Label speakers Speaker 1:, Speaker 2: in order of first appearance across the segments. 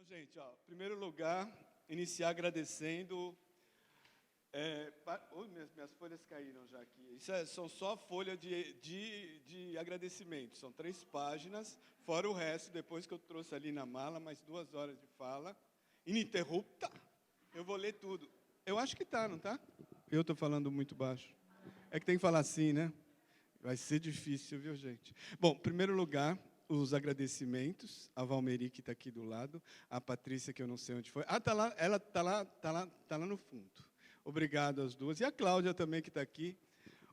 Speaker 1: Gente, ó, em primeiro lugar, iniciar agradecendo. Minhas folhas caíram já aqui. São só folha de agradecimento. São 3 páginas, fora o resto, depois que eu trouxe ali na mala, mais 2 horas de fala, ininterrupta. Eu vou ler tudo. Eu acho que tá, não tá? Eu estou falando muito baixo. É que tem que falar assim, né? Vai ser difícil, viu, gente? Bom, em primeiro lugar, os agradecimentos, a Valmeri, que está aqui do lado, a Patrícia, que eu não sei onde foi. Ah, está lá, ela está lá no fundo. Obrigado às duas. E a Cláudia também, que está aqui,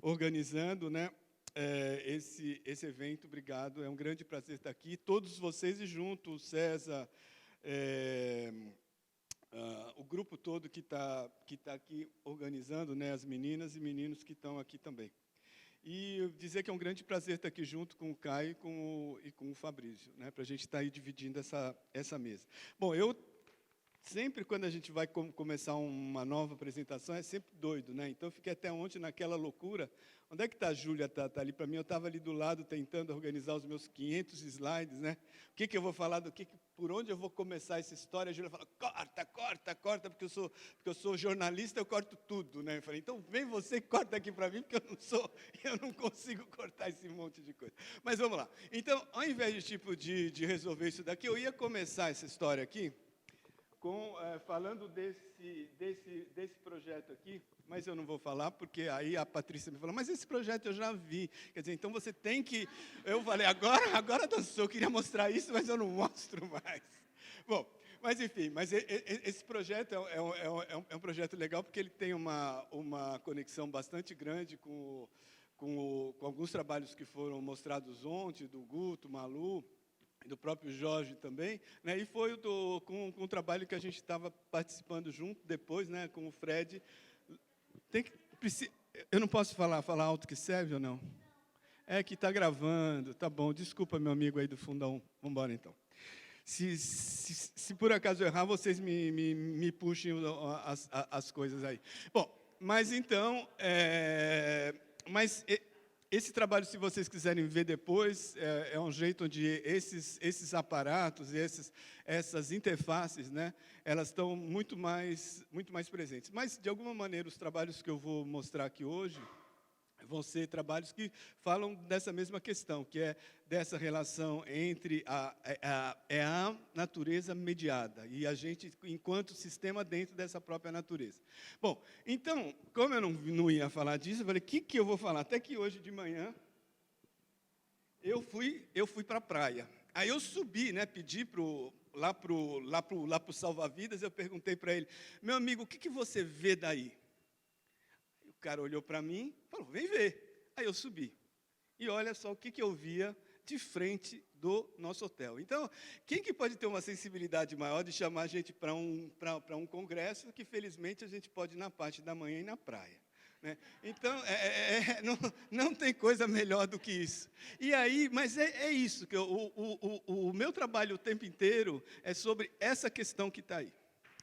Speaker 1: organizando, né, esse evento. Obrigado, é um grande prazer estar aqui. Todos vocês e junto, o César, o grupo todo que está aqui organizando, né, as meninas e meninos que estão aqui também. E dizer que é um grande prazer estar aqui junto com o Caio e com o Fabrício, né, para a gente estar aí dividindo essa mesa. Bom, sempre quando a gente vai começar uma nova apresentação, é sempre doido, né? Então, eu fiquei até ontem naquela loucura. Onde é que está a Júlia? Está ali para mim. Eu estava ali do lado tentando organizar os meus 500 slides, né? O que eu vou falar, por onde eu vou começar essa história? A Júlia fala, corta, porque eu sou jornalista, eu corto tudo, né? Eu falei, então vem você e corta aqui para mim, porque eu não consigo cortar esse monte de coisa. Mas vamos lá. Então, ao invés de resolver isso daqui, eu ia começar essa história aqui, falando desse projeto aqui, mas eu não vou falar, porque aí a Patrícia me falou, mas esse projeto eu já vi. Quer dizer, então você tem que... Eu falei, agora dançou, eu queria mostrar isso, mas eu não mostro mais. Bom, mas enfim, esse projeto é um projeto legal, porque ele tem uma conexão bastante grande com alguns trabalhos que foram mostrados ontem, do Guto, Malu, do próprio Jorge também, né? E foi com o trabalho que a gente estava participando junto depois, né? Com o Fred. Eu não posso falar alto que serve ou não? É que está gravando, tá bom. Desculpa, meu amigo aí do fundão. Vamos embora, então. Se por acaso eu errar, vocês me puxem as coisas aí. Bom, mas então... Esse trabalho, se vocês quiserem ver depois, é um jeito onde esses aparatos, essas interfaces, né, elas estão muito mais presentes. Mas, de alguma maneira, os trabalhos que eu vou mostrar aqui hoje vão ser trabalhos que falam dessa mesma questão, que é dessa relação entre a natureza mediada e a gente, enquanto sistema, dentro dessa própria natureza. Bom, então, como eu não ia falar disso, eu falei, o que eu vou falar? Até que hoje de manhã, eu fui para a praia. Aí eu subi, né, pedi lá para o salva-vidas, eu perguntei para ele, meu amigo, o que você vê daí? O cara olhou para mim e falou, vem ver. Aí eu subi. E olha só o que eu via de frente do nosso hotel. Então, quem que pode ter uma sensibilidade maior de chamar a gente para um congresso, que felizmente a gente pode ir na parte da manhã e na praia, né? Então, não tem coisa melhor do que isso. E aí, mas é isso, que o meu trabalho o tempo inteiro é sobre essa questão que está aí,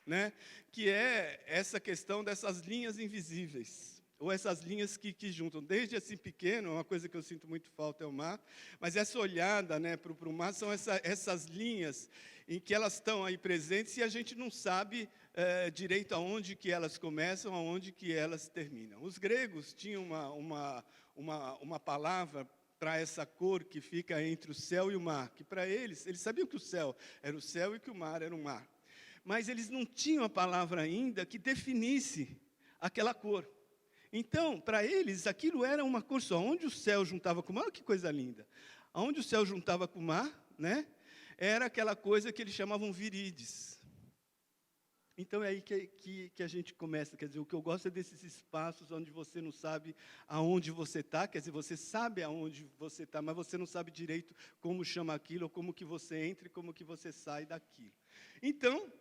Speaker 1: né? Que é essa questão dessas linhas invisíveis, ou essas linhas que juntam, desde assim pequeno, uma coisa que eu sinto muito falta é o mar, mas essa olhada, né, para o mar são essas linhas em que elas estão aí presentes e a gente não sabe direito aonde que elas começam, aonde que elas terminam. Os gregos tinham uma palavra para essa cor que fica entre o céu e o mar, que para eles sabiam que o céu era o céu e que o mar era o mar, mas eles não tinham a palavra ainda que definisse aquela cor. Então, para eles, aquilo era uma cor só. Onde o céu juntava com o mar, olha que coisa linda. Onde o céu juntava com o mar, né, era aquela coisa que eles chamavam virídeos. Então, é aí que a gente começa. Quer dizer, o que eu gosto é desses espaços onde você não sabe aonde você está. Quer dizer, você sabe aonde você está, mas você não sabe direito como chama aquilo, ou como que você entra e como que você sai daquilo. Então...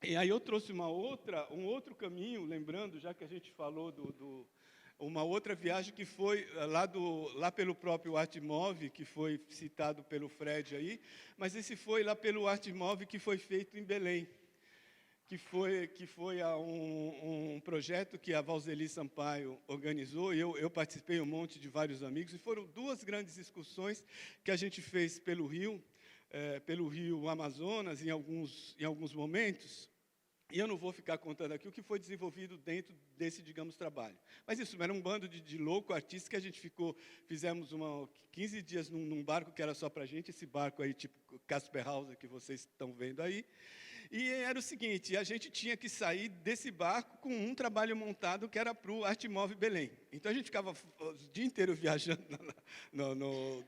Speaker 1: E aí eu trouxe um outro caminho, lembrando, já que a gente falou uma outra viagem que foi lá pelo próprio Artmov, que foi citado pelo Fred aí, mas esse foi lá pelo Artmov que foi feito em Belém, que foi um projeto que a Valzeli Sampaio organizou, e eu participei, um monte de vários amigos, e foram 2 grandes excursões que a gente fez pelo Rio, pelo rio Amazonas em alguns momentos, e eu não vou ficar contando aqui o que foi desenvolvido dentro desse, digamos, trabalho. Mas isso era um bando de louco artistas que a gente fizemos 15 dias num barco que era só para a gente, esse barco aí, tipo Casper Hauser, que vocês estão vendo aí. E era o seguinte, a gente tinha que sair desse barco com um trabalho montado que era para o Artimove Belém. Então, a gente ficava o dia inteiro viajando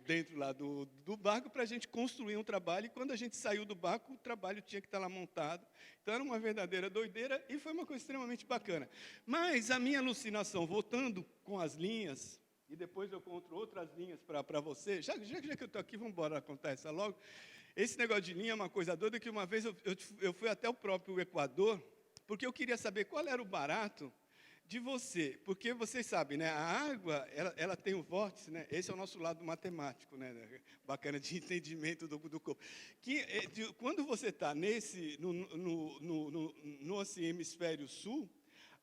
Speaker 1: dentro lá do barco para a gente construir um trabalho, e quando a gente saiu do barco, o trabalho tinha que estar lá montado. Então, era uma verdadeira doideira e foi uma coisa extremamente bacana. Mas a minha alucinação, voltando com as linhas, e depois eu conto outras linhas para você, já que eu estou aqui, vamos embora contar essa logo. Esse negócio de linha é uma coisa doida, que uma vez eu fui até o próprio Equador, porque eu queria saber qual era o barato de você. Porque vocês sabem, né, a água ela tem um vórtice, né? Esse é o nosso lado matemático, né, bacana, de entendimento do corpo. Quando você está no assim, hemisfério sul,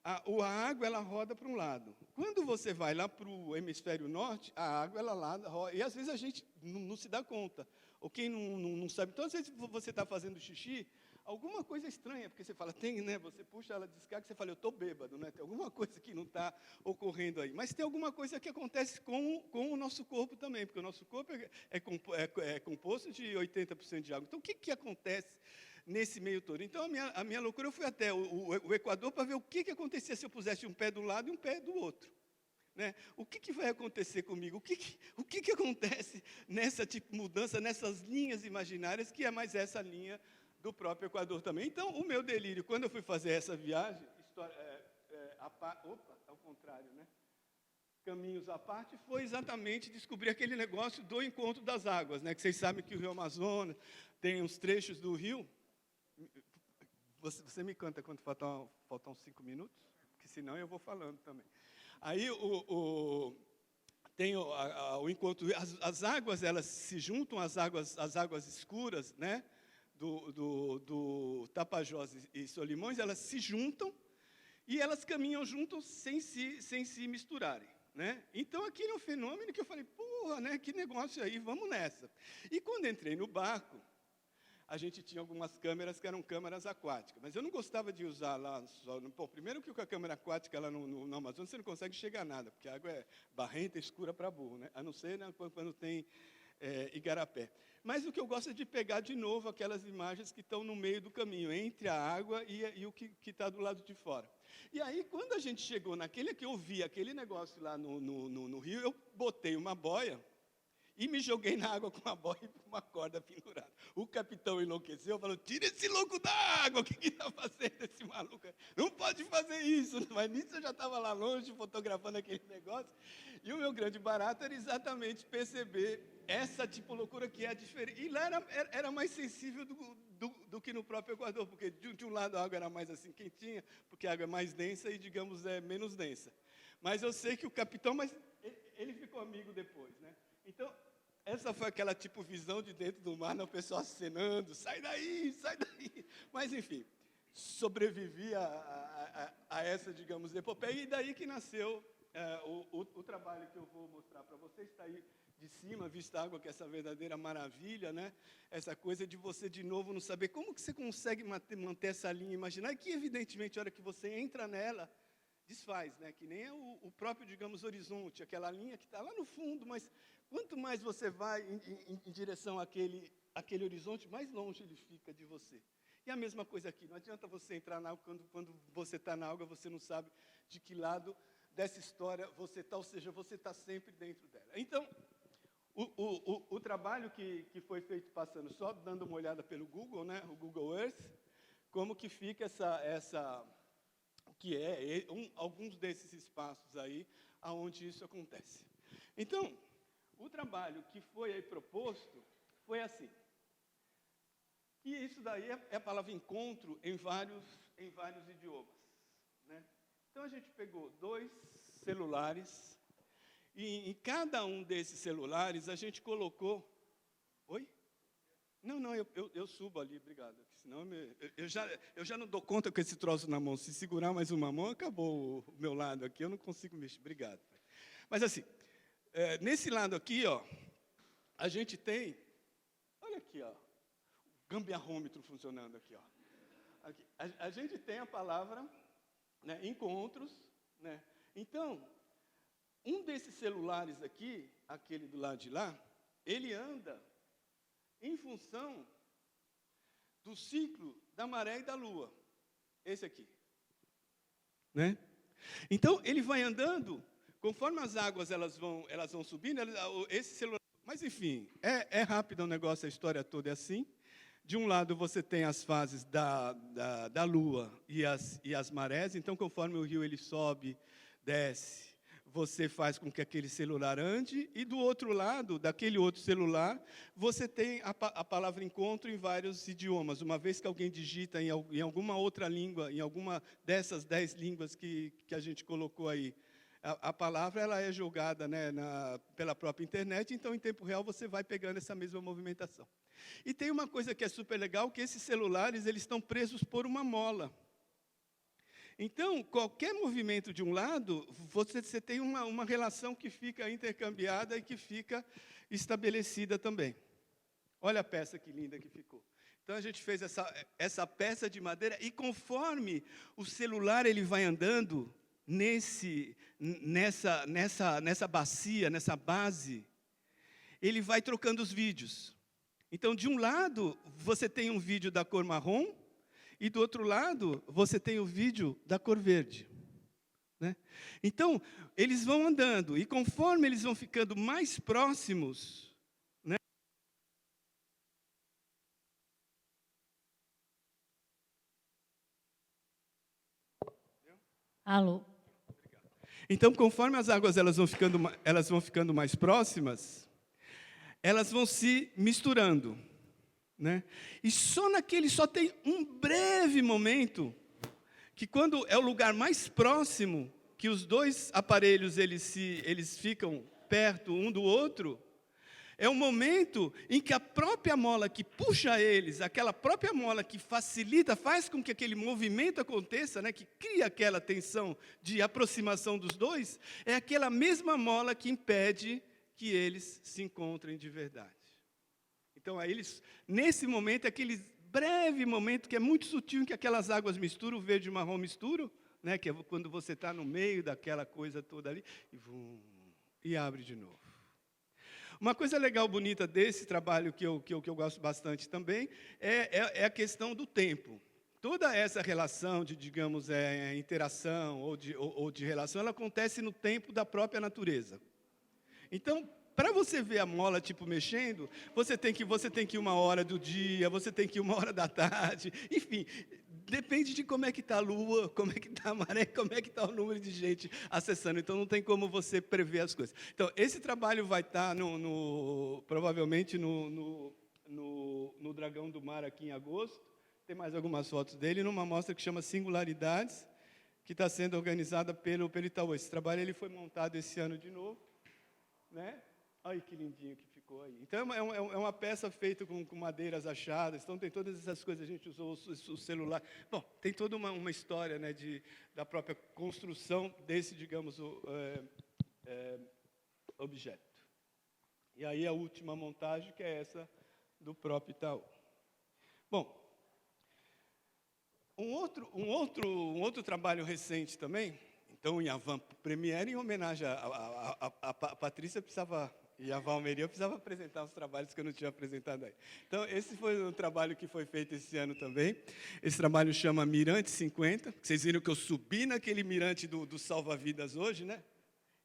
Speaker 1: a água ela roda para um lado. Quando você vai lá para o hemisfério norte, a água ela roda, e às vezes a gente não se dá conta. Ou quem não sabe, então às vezes você está fazendo xixi, alguma coisa estranha, porque você fala, né? Você puxa ela, descarga, você fala, eu estou bêbado, né? Tem alguma coisa que não está ocorrendo aí. Mas tem alguma coisa que acontece com o nosso corpo também, porque o nosso corpo é composto de 80% de água. Então, o que acontece nesse meio todo? Então, a minha loucura, eu fui até o Equador para ver o que acontecia se eu pusesse um pé do lado e um pé do outro. Né? O que vai acontecer comigo? O que acontece nessa tipo mudança, nessas linhas imaginárias, que é mais essa linha do próprio Equador também? Então, o meu delírio, quando eu fui fazer essa viagem, ao contrário, né? Caminhos à parte, foi exatamente descobrir aquele negócio do encontro das águas, né? Que vocês sabem que o Rio Amazonas tem uns trechos do rio. Você me canta quando faltam 5 minutos? Porque senão eu vou falando também. Aí tem o encontro, as águas elas se juntam, as águas escuras, né, do Tapajós e Solimões, elas se juntam e elas caminham juntas sem se misturarem. Né? Então, aquele é um fenômeno que eu falei, porra, né, que negócio aí, vamos nessa. E quando entrei no barco, a gente tinha algumas câmeras que eram câmeras aquáticas, mas eu não gostava de usar lá só. Primeiro que com a câmera aquática lá no Amazonas você não consegue chegar a nada, porque a água é barrenta, escura para burro, né? A não ser, né, quando tem igarapé. Mas o que eu gosto é de pegar de novo aquelas imagens que estão no meio do caminho, entre a água e o que está do lado de fora. E aí, quando a gente chegou naquele que eu vi, aquele negócio lá no rio, eu botei uma boia e me joguei na água com uma boia e uma corda pendurada. O capitão enlouqueceu, falou, tira esse louco da água, o que está fazendo esse maluco? Não pode fazer isso. Mas nisso eu já estava lá longe, fotografando aquele negócio. E o meu grande barato era exatamente perceber essa tipo de loucura que é diferente. E lá era mais sensível do que no próprio Equador, porque de um lado a água era mais assim quentinha, porque a água é mais densa e, digamos, é menos densa. Mas eu sei que o capitão, mas ele ficou amigo depois, né? Então, essa foi aquela tipo visão de dentro do mar, né, o pessoal acenando, sai daí, sai daí. Mas, enfim, sobrevivi a essa, digamos, epopeia, e daí que nasceu o trabalho que eu vou mostrar para vocês. Está aí de cima, vista a água, que é essa verdadeira maravilha, né? Essa coisa de você, de novo, não saber como que você consegue manter essa linha imaginária, que, evidentemente, a hora que você entra nela, desfaz, né? Que nem é o próprio, digamos, horizonte, aquela linha que está lá no fundo, mas quanto mais você vai em direção àquele horizonte, mais longe ele fica de você. E a mesma coisa aqui, não adianta você entrar na água, quando você está na água, você não sabe de que lado dessa história você está, ou seja, você está sempre dentro dela. Então, o trabalho que foi feito passando, só dando uma olhada pelo Google, né, o Google Earth, como que fica que é alguns desses espaços aí, onde isso acontece. Então, o trabalho que foi aí proposto foi assim. E isso daí é a palavra encontro em vários idiomas. Né? Então, a gente pegou 2 celulares, e em cada um desses celulares a gente colocou... Oi? Não, eu subo ali, obrigado. Senão eu já não dou conta com esse troço na mão. Se segurar mais uma mão, acabou o meu lado aqui, eu não consigo mexer. Obrigado. Mas assim, nesse lado aqui, ó, a gente tem, olha aqui, ó, gambiarrômetro funcionando aqui, ó. Aqui. A gente tem a palavra, né, encontros, né? Então, um desses celulares aqui, aquele do lado de lá, ele anda em função do ciclo da maré e da lua. Esse aqui. Né? Então, ele vai andando, conforme as águas elas vão subindo, esse celular... Mas, enfim, é rápido o negócio, a história toda é assim. De um lado, você tem as fases da lua e as marés. Então, conforme o rio ele sobe, desce, você faz com que aquele celular ande. E, do outro lado, daquele outro celular, você tem a palavra encontro em vários idiomas. Uma vez que alguém digita em alguma outra língua, em alguma dessas 10 línguas que a gente colocou aí, a palavra ela é jogada, né, pela própria internet. Então, em tempo real, você vai pegando essa mesma movimentação. E tem uma coisa que é super legal, que esses celulares eles estão presos por uma mola. Então, qualquer movimento de um lado, você tem uma relação que fica intercambiada e que fica estabelecida também. Olha a peça que linda que ficou. Então, a gente fez essa peça de madeira, e conforme o celular ele vai andando nessa bacia, nessa base, ele vai trocando os vídeos. Então, de um lado, você tem um vídeo da cor marrom, e do outro lado, você tem o vídeo da cor verde. Né? Então, eles vão andando, e conforme eles vão ficando mais próximos, né?
Speaker 2: Alô?
Speaker 1: Então, conforme as águas elas vão ficando mais próximas, elas vão se misturando, né? E só tem um breve momento, que quando é o lugar mais próximo, que os dois aparelhos eles ficam perto um do outro, é o momento em que a própria mola que puxa eles, aquela própria mola que facilita, faz com que aquele movimento aconteça, né, que cria aquela tensão de aproximação dos dois, é aquela mesma mola que impede que eles se encontrem de verdade. Então, aí nesse momento, aquele breve momento que é muito sutil, em que aquelas águas misturam, o verde e o marrom misturam, né, que é quando você está no meio daquela coisa toda ali, e abre de novo. Uma coisa legal, bonita desse trabalho, que eu gosto bastante também, é a questão do tempo. Toda essa relação de, digamos, interação ou de relação, ela acontece no tempo da própria natureza. Então, para você ver a mola tipo mexendo, você tem que ir 1 hora do dia, você tem que ir 1 hora da tarde, enfim, depende de como é que está a lua, como é que está a maré, como é que está o número de gente acessando. Então, não tem como você prever as coisas. Então, esse trabalho vai estar provavelmente no Dragão do Mar aqui em agosto. Tem mais algumas fotos dele, numa mostra que chama Singularidades, que está sendo organizada pelo Itaú. Esse trabalho ele foi montado esse ano de novo, né? Olha que lindinho que ficou aí. Então, é uma peça feita com madeiras achadas. Então, tem todas essas coisas. A gente usou o celular. Bom, tem toda uma história, né, da própria construção desse, digamos, objeto. E aí, a última montagem, que é essa do próprio Itaú. Bom, um outro trabalho recente também, então, em Avant Premiere, em homenagem a Patrícia, e a Valmeria, eu precisava apresentar os trabalhos que eu não tinha apresentado aí. Então, esse foi um trabalho que foi feito esse ano também. Esse trabalho chama Mirante 50. Vocês viram que eu subi naquele mirante do salva-vidas hoje, né?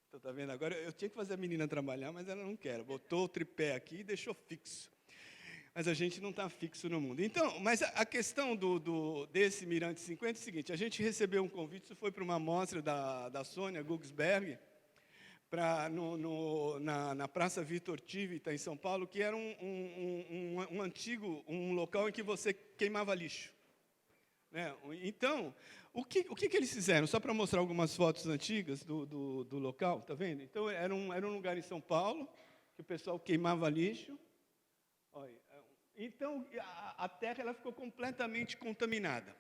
Speaker 1: Então, tá vendo? Agora, eu tinha que fazer a menina trabalhar, mas ela não quer. Botou o tripé aqui e deixou fixo. Mas a gente não está fixo no mundo. Então, mas a questão desse Mirante 50 é o seguinte: a gente recebeu um convite, isso foi para uma mostra da Sônia Gugsberg, na Praça Vitor Tivita, em São Paulo, que era um antigo local em que você queimava lixo. Né? Então, o que eles fizeram? Só para mostrar algumas fotos antigas do local, tá vendo? Então, era um lugar em São Paulo, que o pessoal queimava lixo. Olha, então, a terra ela ficou completamente contaminada.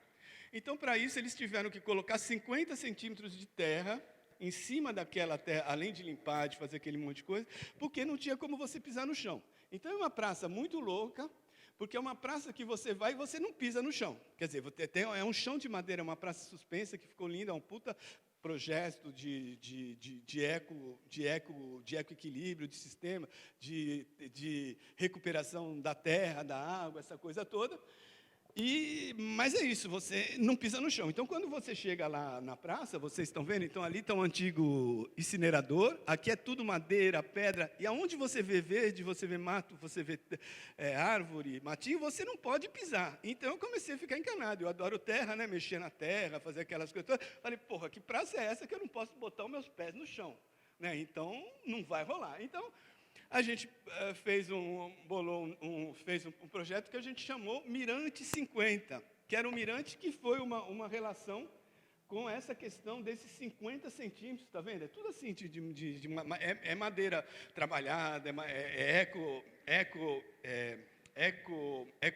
Speaker 1: Então, para isso, eles tiveram que colocar 50 centímetros de terra em cima daquela terra, além de limpar, de fazer aquele monte de coisa, porque não tinha como você pisar no chão. Então, é uma praça muito louca, Porque é uma praça que você vai e você não pisa no chão. Quer dizer, é um chão de madeira, é uma praça suspensa que ficou linda, é um puta projeto de eco-equilíbrio, de sistema, de recuperação da terra, da água, essa coisa toda. Mas é isso, você não pisa no chão. Então, quando você chega lá na praça, vocês estão vendo? Então, ali está um antigo incinerador. Aqui é tudo madeira, pedra. E aonde você vê verde, você vê mato, você vê árvore, matinho, você não pode pisar. Então, eu comecei a ficar encanado. Eu adoro terra, né? Mexer na terra, fazer aquelas coisas todas. Falei, porra, que praça é essa que eu não posso botar os meus pés no chão? Né? Então, não vai rolar. Então, a gente fez um projeto que a gente chamou Mirante 50, que era um mirante que foi uma relação com essa questão desses 50 centímetros, está vendo? É tudo assim, é madeira trabalhada, eco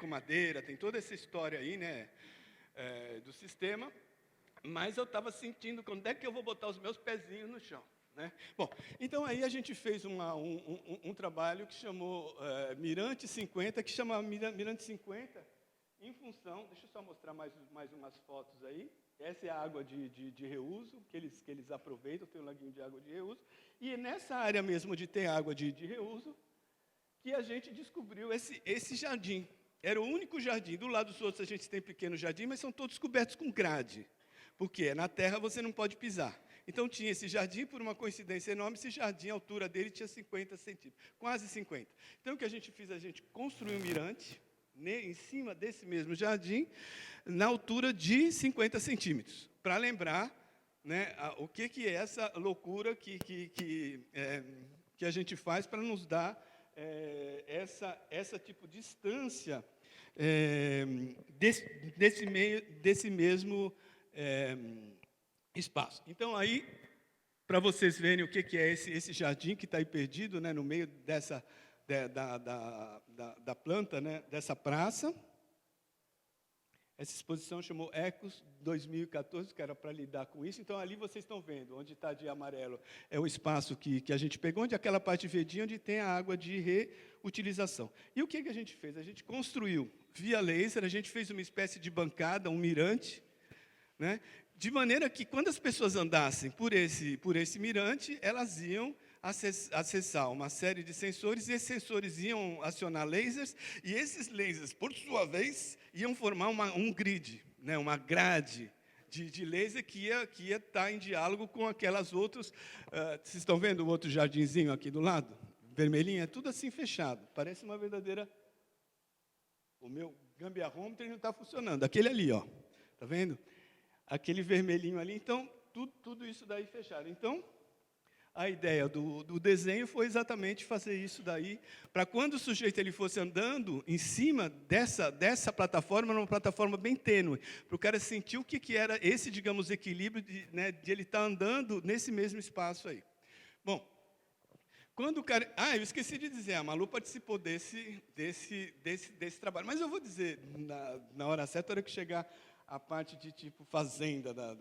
Speaker 1: madeira, tem toda essa história aí, né, do sistema, mas eu estava sentindo, quando é que eu vou botar os meus pezinhos no chão? Né? Bom, então aí a gente fez um trabalho que chamou Mirante 50, que chama Mirante 50 em função, deixa eu só mostrar mais umas fotos aí, essa é a água de reuso, que eles aproveitam, tem um laguinho de água de reuso, e é nessa área mesmo de ter água de reuso, que a gente descobriu esse jardim. Era o único jardim, do lado dos outros a gente tem pequeno jardim, mas são todos cobertos com grade, porque na terra você não pode pisar. Então, tinha esse jardim, por uma coincidência enorme, esse jardim, a altura dele tinha 50 centímetros, quase 50. Então, o que a gente fez? A gente construiu um mirante, em cima desse mesmo jardim, na altura de 50 centímetros, para lembrar, né, o que é essa loucura que a gente faz para nos dar essa tipo de distância desse mesmo espaço. Então, aí, para vocês verem o que é esse jardim que está aí perdido, né, no meio da planta, né, dessa praça. Essa exposição chamou Ecos 2014, que era para lidar com isso. Então, ali vocês estão vendo, onde está de amarelo é o espaço que a gente pegou, onde aquela parte verdinha, onde tem a água de reutilização. E o que a gente fez? A gente construiu, via laser, a gente fez uma espécie de bancada, um mirante, né, de maneira que, quando as pessoas andassem por esse mirante, elas iam acessar uma série de sensores, e esses sensores iam acionar lasers, e esses lasers, por sua vez, iam formar um grid, né, uma grade de laser que ia estar em diálogo com aquelas outras. Vocês estão vendo o outro jardinzinho aqui do lado? Vermelhinho, é tudo assim fechado. Parece uma verdadeira... O meu gambiarrômetro não está funcionando. Aquele ali, ó. Está vendo? Aquele vermelhinho ali, então, tudo isso daí fechado. Então, a ideia do desenho foi exatamente fazer isso daí, para quando o sujeito ele fosse andando em cima dessa plataforma, uma plataforma bem tênue, para o cara sentir o que era esse, digamos, equilíbrio de ele estar andando nesse mesmo espaço aí. Bom, quando o cara... eu esqueci de dizer, a Malu participou desse trabalho, mas eu vou dizer na hora certa, na hora que chegar a parte de tipo fazenda da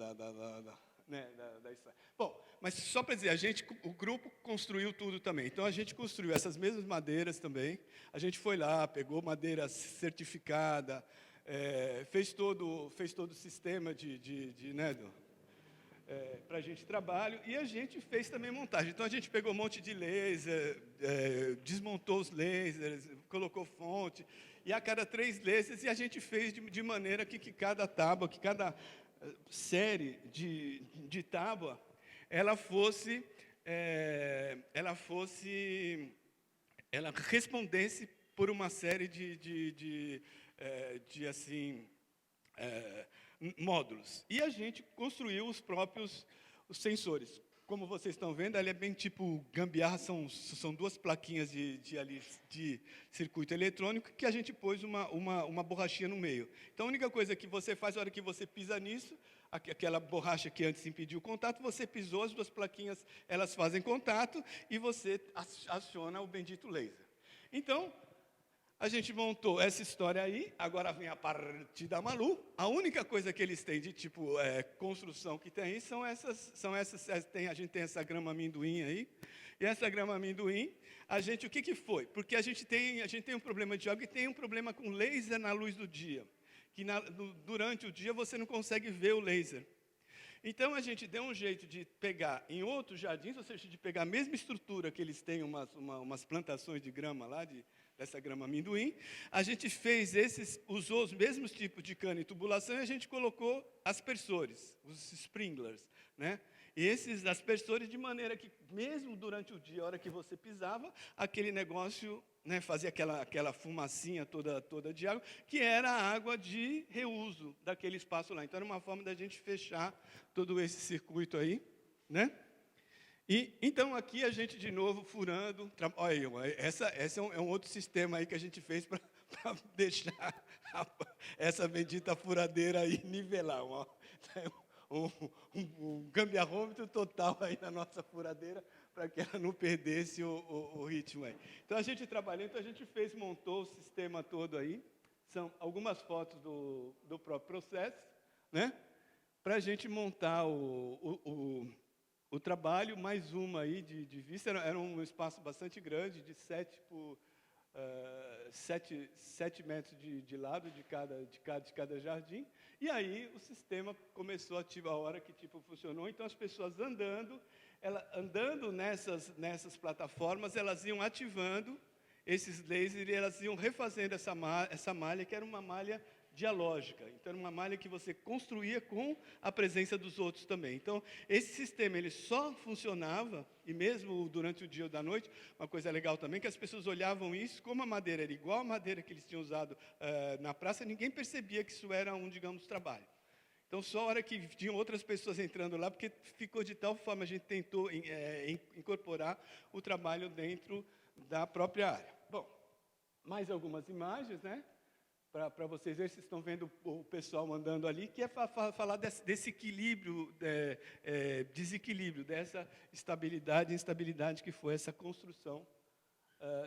Speaker 1: história. Bom, mas só para dizer, o grupo construiu tudo também. Então, a gente construiu essas mesmas madeiras também. A gente foi lá, pegou madeira certificada, fez todo o sistema para a gente trabalho, e a gente fez também montagem. Então, a gente pegou um monte de laser, desmontou os lasers, colocou fonte, e a cada 3 lasers, e a gente fez de maneira que cada tábua, que cada série de tábua, ela respondesse por uma série de módulos. E a gente construiu os próprios sensores. Como vocês estão vendo, ele é bem tipo gambiarra, são 2 plaquinhas de circuito eletrônico que a gente pôs uma borrachinha no meio. Então, a única coisa que você faz, na hora que você pisa nisso, aquela borracha que antes impediu o contato, você pisou, as 2 plaquinhas, elas fazem contato e você aciona o bendito laser. Então, a gente montou essa história aí, agora vem a parte da Malu. A única coisa que eles têm de tipo construção que tem aí são essas a gente tem essa grama amendoim aí. E essa grama amendoim, o que foi? Porque a gente tem um problema de água e tem um problema com laser na luz do dia, que durante o dia você não consegue ver o laser. Então, a gente deu um jeito de pegar em outros jardins, ou seja, de pegar a mesma estrutura que eles têm, umas plantações de grama lá, dessa grama amendoim, a gente usou os mesmos tipos de cana e tubulação e a gente colocou aspersores, os sprinklers, né? E esses aspersores, de maneira que, mesmo durante o dia, a hora que você pisava, aquele negócio, né, fazia aquela fumacinha toda de água, que era a água de reuso daquele espaço lá. Então, era uma forma da gente fechar todo esse circuito aí, né? E, então, aqui a gente, de novo, furando. Olha, esse é um outro sistema aí que a gente fez para deixar essa bendita furadeira aí nivelar. Um gambiarrômetro total aí na nossa furadeira, para que ela não perdesse o ritmo aí. Então, a gente trabalhou, a gente montou o sistema todo aí. São algumas fotos do próprio processo, né? Para a gente montar o trabalho, mais uma aí de vista. Era um espaço bastante grande, de 7 por 7 metros de lado de cada jardim. E aí o sistema começou a ativar a hora que funcionou. Então, as pessoas andando nessas plataformas, elas iam ativando esses lasers e elas iam refazendo essa malha, que era uma malha dialógica. Então, era uma malha que você construía com a presença dos outros também. Então, esse sistema ele só funcionava, e mesmo durante o dia ou da noite, uma coisa legal também, que as pessoas olhavam isso, como a madeira era igual a madeira que eles tinham usado na praça, ninguém percebia que isso era digamos, trabalho. Então, só a hora que tinham outras pessoas entrando lá, porque ficou de tal forma, a gente tentou incorporar o trabalho dentro da própria área. Bom, mais algumas imagens, né? Para vocês verem, vocês estão vendo o pessoal andando ali, que é para falar desse equilíbrio, desequilíbrio, dessa estabilidade e instabilidade que foi essa construção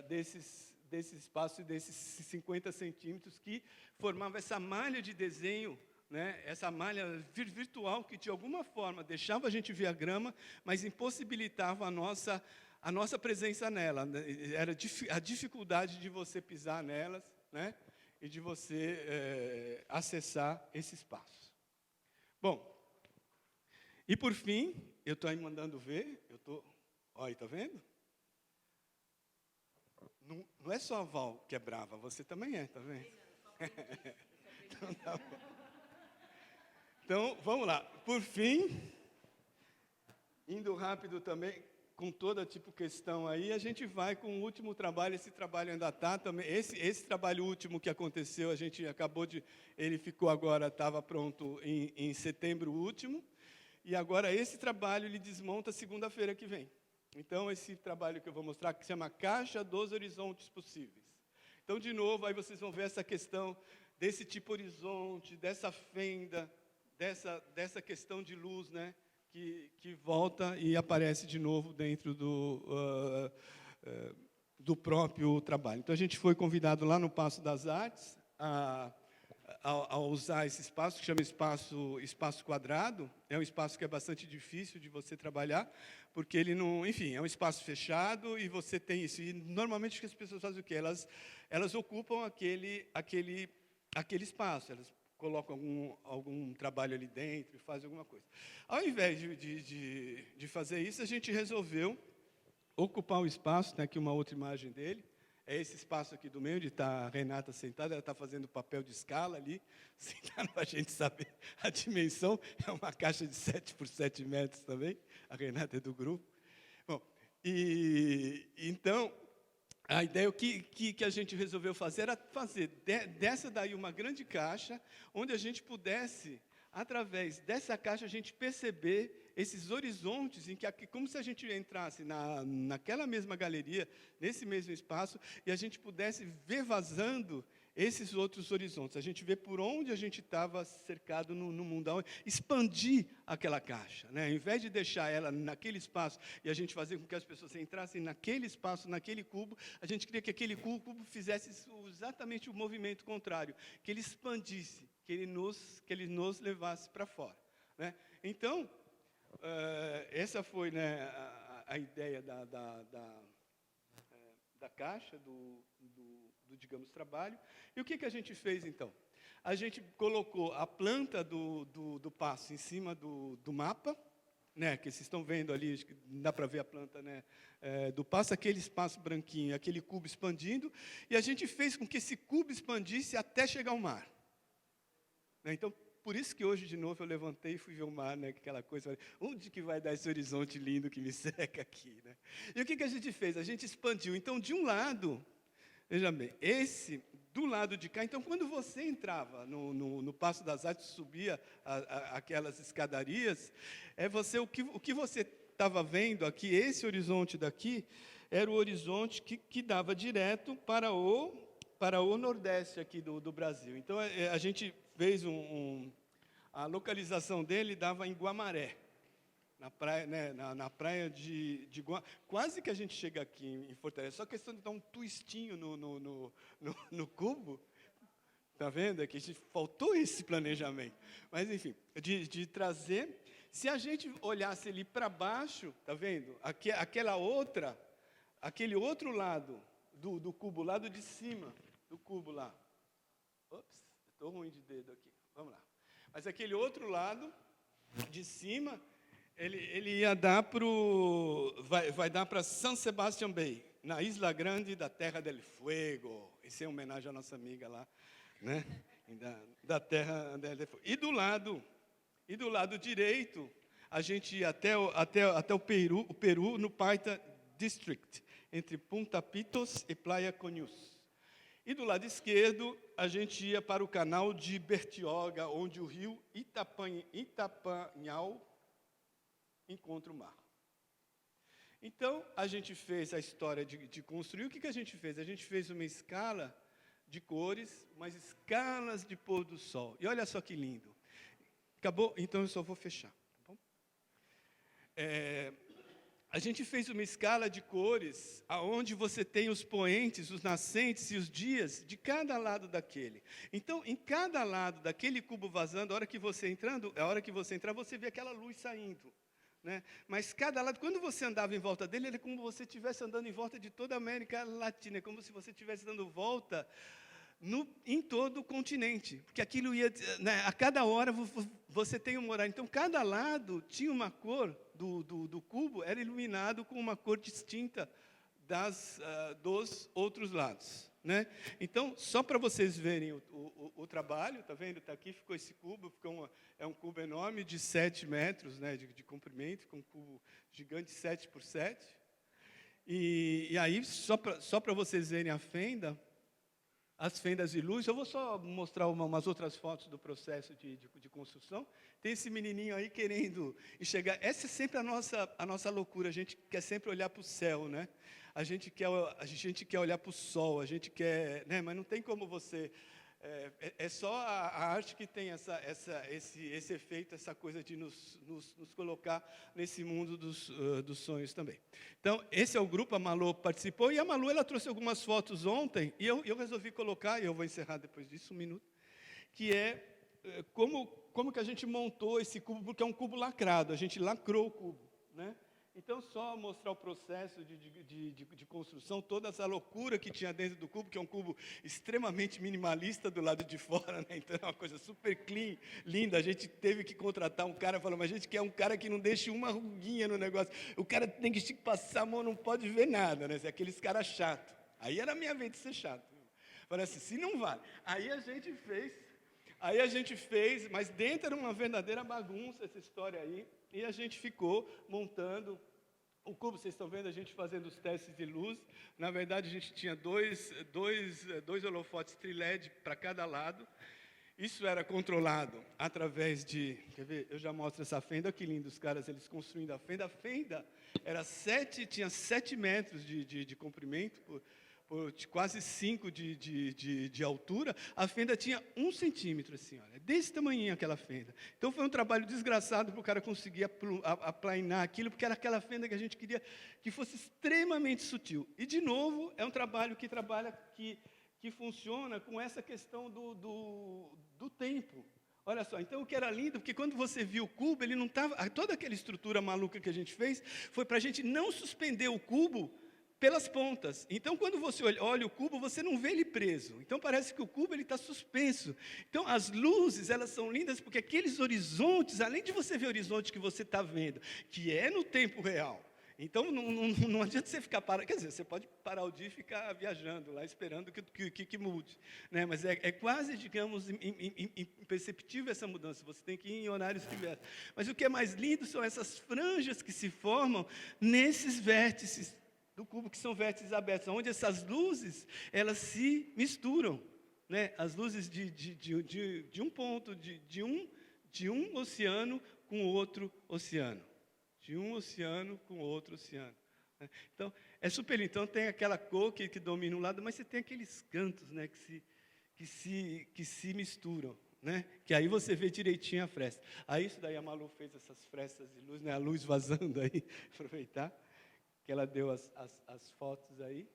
Speaker 1: desse espaço, desses 50 centímetros, que formava essa malha de desenho, né, essa malha virtual, que de alguma forma deixava a gente ver a grama, mas impossibilitava a nossa presença nela. Era a dificuldade de você pisar nelas, né? E de você acessar esse espaço. Bom, e por fim, eu estou aí mandando ver, olha, está vendo? Não é só a Val que é brava, você também está vendo? Então, tá bom. Então, vamos lá. Por fim, indo rápido também, com toda questão aí, a gente vai com o último trabalho. Esse trabalho ainda está também. Esse trabalho último que aconteceu, a gente ele ficou agora, estava pronto em setembro último, e agora esse trabalho ele desmonta segunda-feira que vem. Então, esse trabalho que eu vou mostrar, que se chama Caixa dos Horizontes Possíveis. Então, de novo, aí vocês vão ver essa questão desse tipo horizonte, dessa fenda, dessa questão de luz, né? Que volta e aparece de novo dentro do próprio trabalho. Então, a gente foi convidado lá no Paço das Artes a usar esse espaço, que chama espaço quadrado. É um espaço que é bastante difícil de você trabalhar, porque ele não... Enfim, é um espaço fechado e você tem isso. E, normalmente, as pessoas fazem o quê? Elas ocupam aquele espaço, elas colocam algum trabalho ali dentro e fazem alguma coisa. Ao invés de fazer isso, a gente resolveu ocupar o espaço. Tem aqui uma outra imagem dele. É esse espaço aqui do meio, onde está a Renata sentada. Ela está fazendo papel de escala ali, sentada para a gente saber a dimensão. É uma caixa de 7 por 7 metros também. A Renata é do grupo. Bom, então... A ideia, o que a gente resolveu fazer era fazer dessa daí uma grande caixa, onde a gente pudesse, através dessa caixa, a gente perceber esses horizontes, em que como se a gente entrasse naquela mesma galeria, nesse mesmo espaço, e a gente pudesse ver vazando esses outros horizontes. A gente vê por onde a gente estava cercado no mundão, expandir aquela caixa, né? Ao invés de deixar ela naquele espaço e a gente fazer com que as pessoas entrassem naquele espaço, naquele cubo, a gente queria que aquele cubo fizesse exatamente o movimento contrário, que ele expandisse, que ele nos levasse para fora, né? Então, essa foi, né, a ideia da caixa, digamos, trabalho. E o que a gente fez, então? A gente colocou a planta do passo em cima do mapa, né, que vocês estão vendo ali, acho que dá para ver a planta, né, do passo, aquele espaço branquinho, aquele cubo expandindo, e a gente fez com que esse cubo expandisse até chegar ao mar. Né, então, por isso que hoje, de novo, eu levantei e fui ver o mar, né, aquela coisa, onde que vai dar esse horizonte lindo que me cerca aqui? Né? E o que a gente fez? A gente expandiu. Então, de um lado, veja bem, do lado de cá, então, quando você entrava no Paço das Artes, subia aquelas escadarias, o que você estava vendo aqui, esse horizonte daqui, era o horizonte que dava direto para o Nordeste aqui do Brasil. Então, a gente fez a localização dele dava em Guamaré, na praia, né, na praia de Guamaré. Quase que a gente chega aqui em Fortaleza, só questão de dar um twistinho no cubo. Está vendo? É que faltou esse planejamento. Mas, enfim, de trazer. Se a gente olhasse ali para baixo, está vendo? Aquele outro lado do cubo, lado de cima do cubo lá. Ops, estou ruim de dedo aqui. Vamos lá. Mas aquele outro lado de cima, ele ia dar vai dar para San Sebastián Bay, na Isla Grande da Terra del Fuego. Isso é uma homenagem à nossa amiga lá, né? Da Terra del Fuego. E do lado direito, a gente ia até o Peru, no Paita District, entre Punta Pitos e Playa Conhus. E do lado esquerdo, a gente ia para o canal de Bertioga, onde o rio Itapanhal encontra o mar. Então, a gente fez a história de construir. O que a gente fez? A gente fez uma escala de cores, umas escalas de pôr do sol. E olha só que lindo. Acabou? Então, eu só vou fechar. Tá bom? A gente fez uma escala de cores, onde você tem os poentes, os nascentes e os dias de cada lado daquele. Então, em cada lado daquele cubo vazando, a hora que você entrar, você vê aquela luz saindo. Né? Mas cada lado, quando você andava em volta dele, era como se você estivesse andando em volta de toda a América Latina, é como se você estivesse dando volta em todo o continente, porque aquilo ia, né, a cada hora você tem um horário. Então, cada lado tinha uma cor do cubo, era iluminado com uma cor distinta dos outros lados. Né? Então, só para vocês verem o trabalho, tá vendo? Tá aqui, ficou esse cubo, é um cubo enorme de 7 metros, né, de comprimento, com um cubo gigante 7 por 7. E aí, só para vocês verem a fenda, as fendas de luz. Eu vou só mostrar umas outras fotos do processo de construção. Tem esse menininho aí querendo enxergar. Essa é sempre a nossa loucura. A gente quer sempre olhar para o céu, né? A gente quer olhar para o sol. A gente quer, né? Mas não tem como você. É só a arte que tem esse efeito, essa coisa de nos colocar nesse mundo dos sonhos também. Então, esse é o grupo, a Malu participou, e a Malu ela trouxe algumas fotos ontem, e eu resolvi colocar, e eu vou encerrar depois disso, um minuto, que é como que a gente montou esse cubo, porque é um cubo lacrado, a gente lacrou o cubo, né? Então, só mostrar o processo de construção, toda essa loucura que tinha dentro do cubo, que é um cubo extremamente minimalista do lado de fora, né? Então é uma coisa super clean, linda. A gente teve que contratar um cara, falou, mas a gente quer um cara que não deixe uma ruguinha no negócio. O cara tem que passar a mão, não pode ver nada, né? Aqueles caras chatos. Aí era a minha vez de ser chato. Falei assim, se não vale. Aí a gente fez, mas dentro era uma verdadeira bagunça essa história aí. E a gente ficou montando o cubo. Vocês estão vendo a gente fazendo os testes de luz. Na verdade, a gente tinha dois holofotes tri-LED para cada lado. Isso era controlado através de... Quer ver? Eu já mostro essa fenda. Que lindo os caras, eles construindo a fenda. A fenda tinha 7 metros de comprimento, por quase 5 de altura. A fenda tinha 1 centímetro, assim, olha, desse tamanhinho aquela fenda. Então foi um trabalho desgraçado para o cara conseguir aplainar aquilo, porque era aquela fenda que a gente queria que fosse extremamente sutil. E, de novo, é um trabalho que funciona com essa questão do tempo. Olha só, então o que era lindo, porque quando você viu o cubo, ele não estava... Toda aquela estrutura maluca que a gente fez, foi para a gente não suspender o cubo pelas pontas. Então, quando você olha o cubo, você não vê ele preso. Então, parece que o cubo está suspenso. Então, as luzes, elas são lindas, porque aqueles horizontes, além de você ver o horizonte que você está vendo, que é no tempo real, então, não adianta você ficar parado. Quer dizer, você pode parar o dia e ficar viajando lá, esperando que mude. Né? Mas é quase, digamos, imperceptível essa mudança. Você tem que ir em horários diversos. Mas o que é mais lindo são essas franjas que se formam nesses vértices do cubo, que são vértices abertos, onde essas luzes, elas se misturam. Né? As luzes de um ponto, de um oceano com outro oceano. De um oceano com outro oceano. Né? Então, é super lindo. Então, tem aquela cor que domina um lado, mas você tem aqueles cantos, né, que se misturam. Né? Que aí você vê direitinho a fresta. Aí, isso daí a Malu fez essas frestas de luz, né, a luz vazando aí, aproveitar, que ela deu as fotos aí.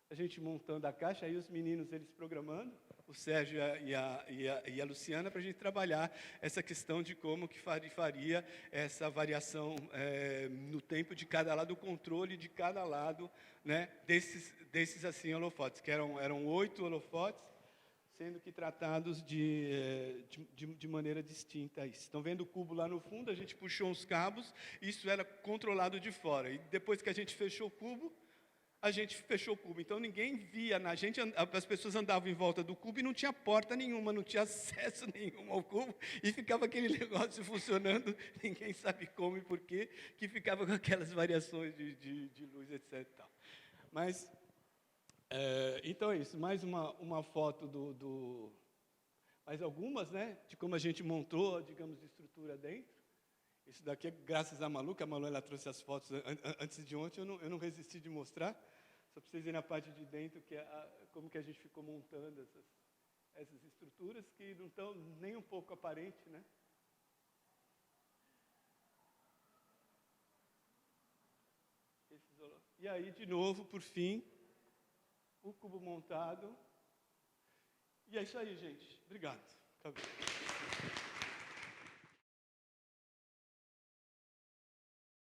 Speaker 1: A gente montando a caixa, aí os meninos, eles programando, o Sérgio e a Luciana, para a gente trabalhar essa questão de como que faria essa variação no tempo de cada lado, o controle de cada lado, né, desses assim, holofotes, que eram 8 holofotes, sendo que tratados de maneira distinta. Estão vendo o cubo lá no fundo? A gente puxou uns cabos, isso era controlado de fora. E depois que a gente fechou o cubo, a gente fechou o cubo. Então, ninguém via, as pessoas andavam em volta do cubo e não tinha porta nenhuma, não tinha acesso nenhum ao cubo, e ficava aquele negócio funcionando, ninguém sabe como e porquê, que ficava com aquelas variações de luz, etc. E tal. Mas, então é isso, mais uma foto mais algumas, né, de como a gente montou, digamos, estrutura dentro. Isso daqui é graças à Malu, que a Malu ela trouxe as fotos antes de ontem, eu não resisti de mostrar, só para vocês verem a parte de dentro, que como que a gente ficou montando essas estruturas, que não estão nem um pouco aparentes, né? E aí, de novo, por fim, o cubo montado. E é isso aí, gente. Obrigado. Acabou.